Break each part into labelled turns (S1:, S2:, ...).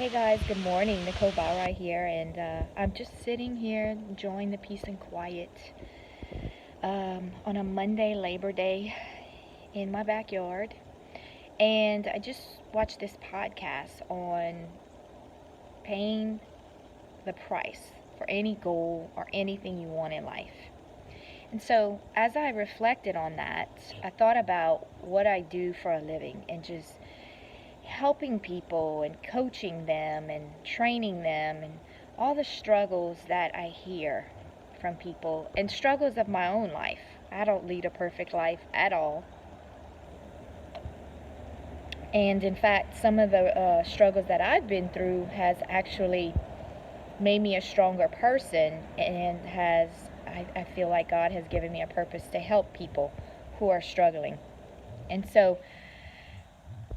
S1: Hey guys, good morning. Nicole Bauer here, and I'm just sitting here enjoying the peace and quiet on a Monday, Labor Day, in my backyard. And I just watched this podcast on paying the price for any goal or anything you want in life. And so, as I reflected on that, I thought about what I do for a living and just helping people and coaching them and training them and all the struggles that I hear from people and struggles of my own life. I don't lead a perfect life at all. And in fact, some of the struggles that I've been through has actually made me a stronger person and I feel like God has given me a purpose to help people who are struggling. And so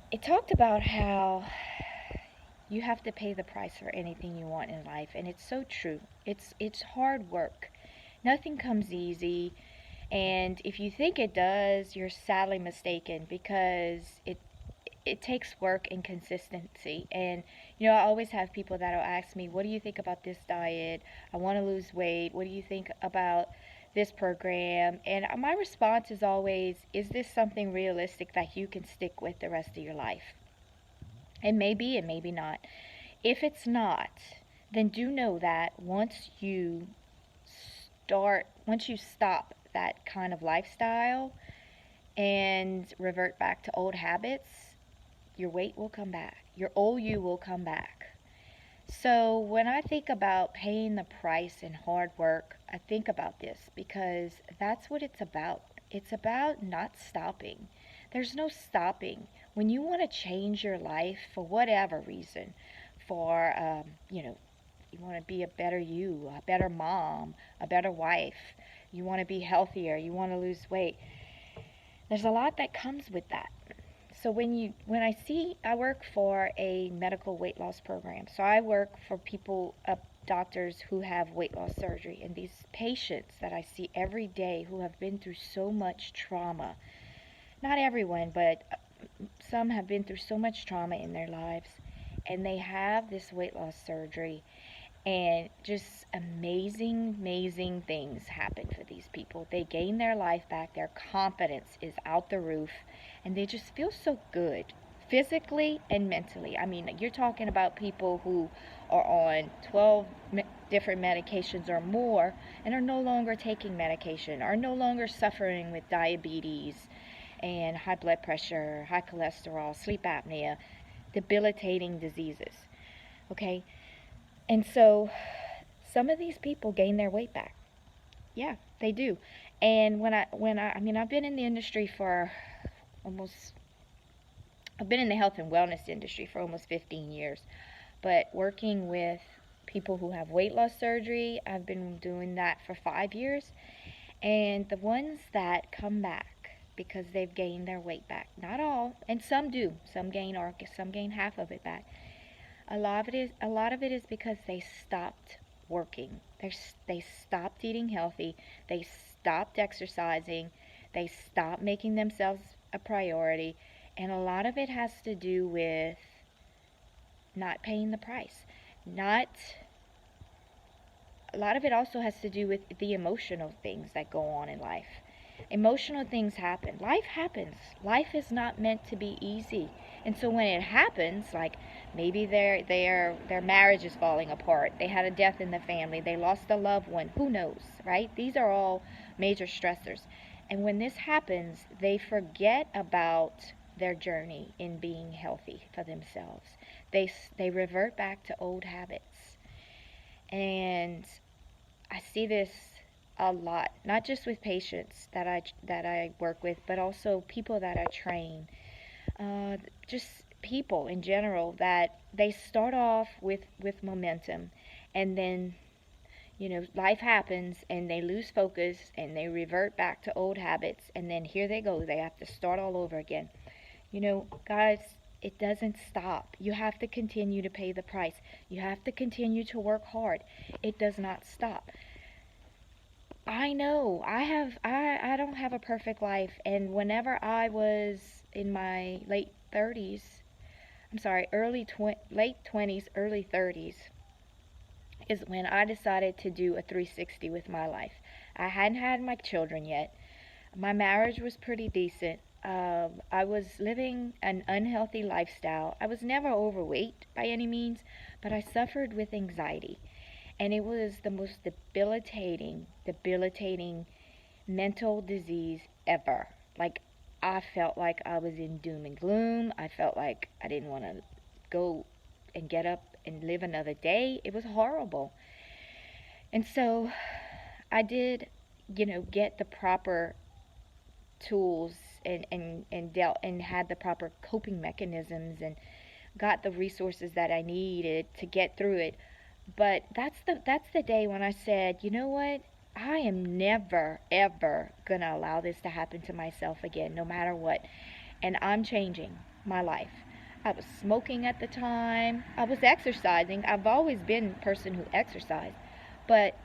S1: it talked about how you have to pay the price for anything you want in life, and it's so true. It's hard work. Nothing comes easy, and if you think it does, you're sadly mistaken because it takes work and consistency. And I always have people that'll ask me, "What do you think about this diet? I want to lose weight. What do you think about this program?" And my response is always, "Is this something realistic that you can stick with the rest of your life?" And maybe and maybe not. If it's not, then do know that once you stop that kind of lifestyle and revert back to old habits, your weight will come back. Your old you will come back. So when I think about paying the price in hard work, I think about this because that's what it's about. It's about not stopping. There's no stopping. When you want to change your life for whatever reason, for, you want to be a better you, a better mom, a better wife, you want to be healthier, you want to lose weight, there's a lot that comes with that. So I work for a medical weight loss program. So I work for people, doctors who have weight loss surgery, and these patients that I see every day who have been through so much trauma. Not everyone, but some have been through so much trauma in their lives, and they have this weight loss surgery, and just amazing things happen for these people. They gain their life back, their confidence is out the roof, and they just feel so good physically and mentally. I mean, you're talking about people who are on 12 different medications or more and are no longer taking medication, are no longer suffering with diabetes and high blood pressure, high cholesterol, sleep apnea, debilitating diseases. Okay? And so some of these people gain their weight back. Yeah, they do. And I've been in the industry for almost I've been in the health and wellness industry for almost 15 years. But working with people who have weight loss surgery, I've been doing that for 5 years. And the ones that come back because they've gained their weight back, not all, and some do. Some gain half of it back. A lot of it is because they stopped working. They stopped eating healthy. They stopped exercising. They stopped making themselves a priority. And a lot of it has to do with not paying the price. Not A lot of it also has to do with the emotional things that go on in life. Emotional things happen. Life happens. Life is not meant to be easy. And so when it happens, like maybe their marriage is falling apart, they had a death in the family, they lost a loved one, who knows, right? These are all major stressors. And when this happens, they forget about their journey in being healthy for themselves. They revert back to old habits. And I see this a lot, not just with patients that I work with, but also people that I train. Just people in general that they start off with momentum, and then life happens and they lose focus and they revert back to old habits, and then here they go. They have to start all over again. Guys, it doesn't stop. You have to continue to pay the price. You have to continue to work hard. It does not stop. I know. I don't have a perfect life, and whenever I was in my late 30s, I'm sorry, late 20s, early 30s is when I decided to do a 360 with my life. I hadn't had my children yet. My marriage was pretty decent. I was living an unhealthy lifestyle. I was never overweight by any means, but I suffered with anxiety. And it was the most debilitating mental disease ever. Like, I felt like I was in doom and gloom. I felt like I didn't want to go and get up and live another day. It was horrible. And so I did, get the proper tools and dealt and had the proper coping mechanisms and got the resources that I needed to get through it. But that's the day when I said, you know what? I am never ever going to allow this to happen to myself again, no matter what. And I'm changing my life. I was smoking at the time. I was exercising. I've always been a person who exercised, but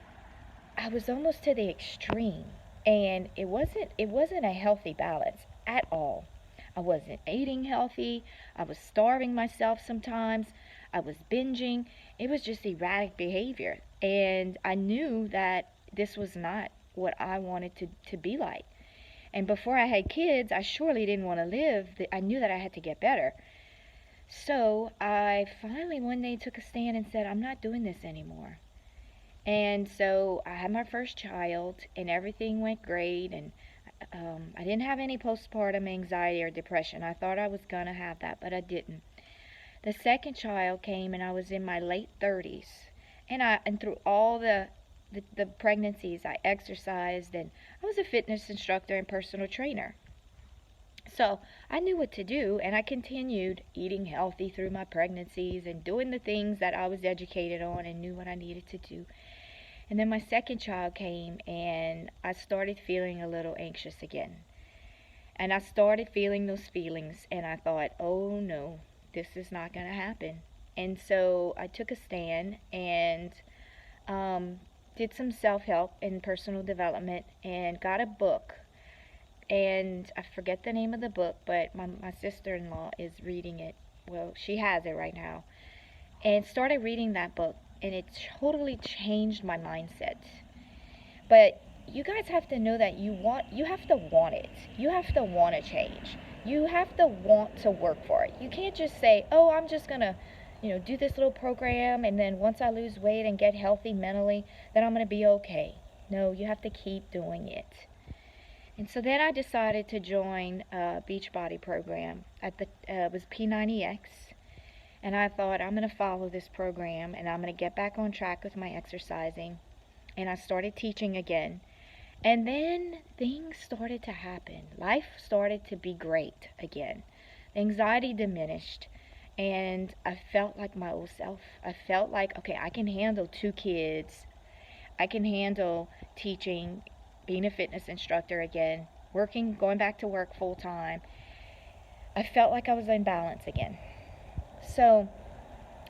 S1: I was almost to the extreme, and it wasn't a healthy balance at all. I wasn't eating healthy. I was starving myself sometimes. I was binging. It was just erratic behavior, and I knew that this was not what I wanted to be like. And before I had kids, I surely didn't want to live. I knew that I had to get better. So I finally one day took a stand and said, I'm not doing this anymore. And so I had my first child, and everything went great. And I didn't have any postpartum anxiety or depression. I thought I was going to have that, but I didn't. The second child came, and I was in my late 30s. And through all the pregnancies, I exercised, and I was a fitness instructor and personal trainer. So I knew what to do, and I continued eating healthy through my pregnancies and doing the things that I was educated on and knew what I needed to do. And then my second child came, and I started feeling a little anxious again. And I started feeling those feelings, and I thought, oh no, this is not going to happen. And so I took a stand and did some self help and personal development and got a book. And I forget the name of the book, but my sister in law is reading it. Well, she has it right now. And started reading that book, and it totally changed my mindset. But you guys have to know that you have to want it. You have to want to change. You have to want to work for it. You can't just say, "Oh, I'm just going to, do this little program, and then once I lose weight and get healthy mentally, then I'm going to be okay." No, you have to keep doing it. And so then I decided to join a Beachbody program it was P90X. And I thought, I'm going to follow this program, and I'm going to get back on track with my exercising. And I started teaching again. And then things started to happen. Life started to be great again. The anxiety diminished, and I felt like my old self. I felt like, okay, I can handle 2 kids. I can handle teaching, being a fitness instructor again, going back to work full time. I felt like I was in balance again. So,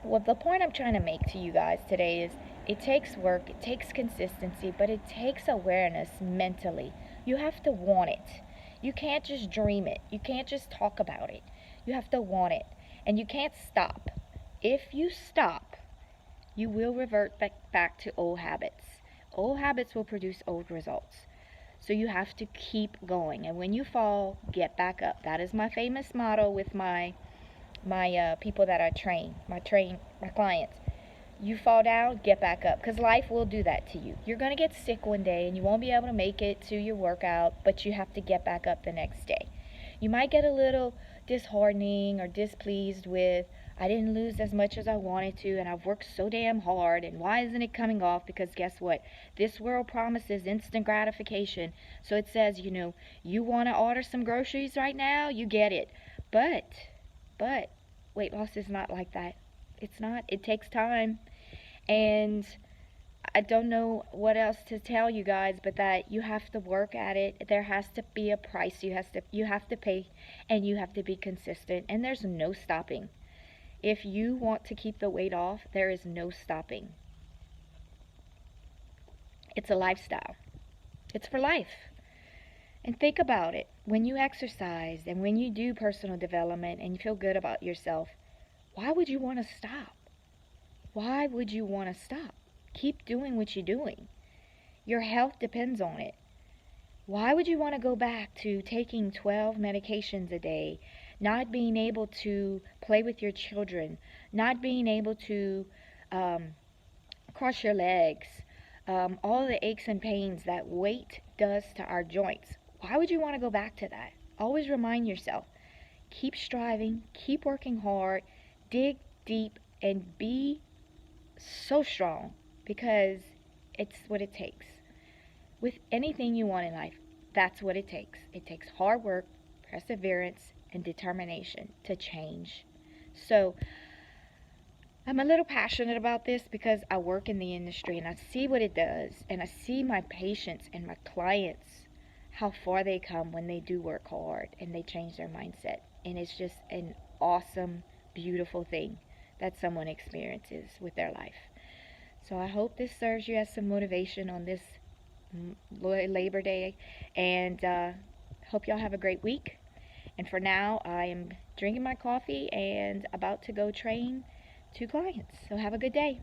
S1: the point I'm trying to make to you guys today is it takes work, it takes consistency, but it takes awareness mentally. You have to want it. You can't just dream it. You can't just talk about it. You have to want it. And you can't stop. If you stop, you will revert back to old habits. Old habits will produce old results. So you have to keep going. And when you fall, get back up. That is my famous motto with my people that I train, my clients. You fall down, get back up, because life will do that to you. You're going to get sick one day and you won't be able to make it to your workout, but you have to get back up the next day. You might get a little disheartening or displeased with, I didn't lose as much as I wanted to, and I've worked so damn hard, and why isn't it coming off? Because guess what? This world promises instant gratification. So it says, you want to order some groceries right now, you get it. But weight loss is not like that. It's not. It takes time. And I don't know what else to tell you guys, but that you have to work at it. There has to be a price you have to pay, and you have to be consistent, and there's no stopping. If you want to keep the weight off, there is no stopping. It's a lifestyle. It's for life. And think about it. When you exercise and when you do personal development and you feel good about yourself, Why would you want to stop? Why would you want to stop? Keep doing what you're doing. Your health depends on it. Why would you want to go back to taking 12 medications a day, not being able to play with your children, not being able to um, cross your legs, all the aches and pains that weight does to our joints? Why would you want to go back to that? Always remind yourself, keep striving, keep working hard, dig deep, and be so strong, because it's what it takes. With anything you want in life, that's what it takes. It takes hard work, perseverance, and determination to change. So, I'm a little passionate about this because I work in the industry and I see what it does, and I see my patients and my clients, how far they come when they do work hard and they change their mindset. And it's just an awesome, beautiful thing that someone experiences with their life. So I hope this serves you as some motivation on this Labor Day, and hope y'all have a great week. And for now, I am drinking my coffee and about to go train 2 clients. So have a good day.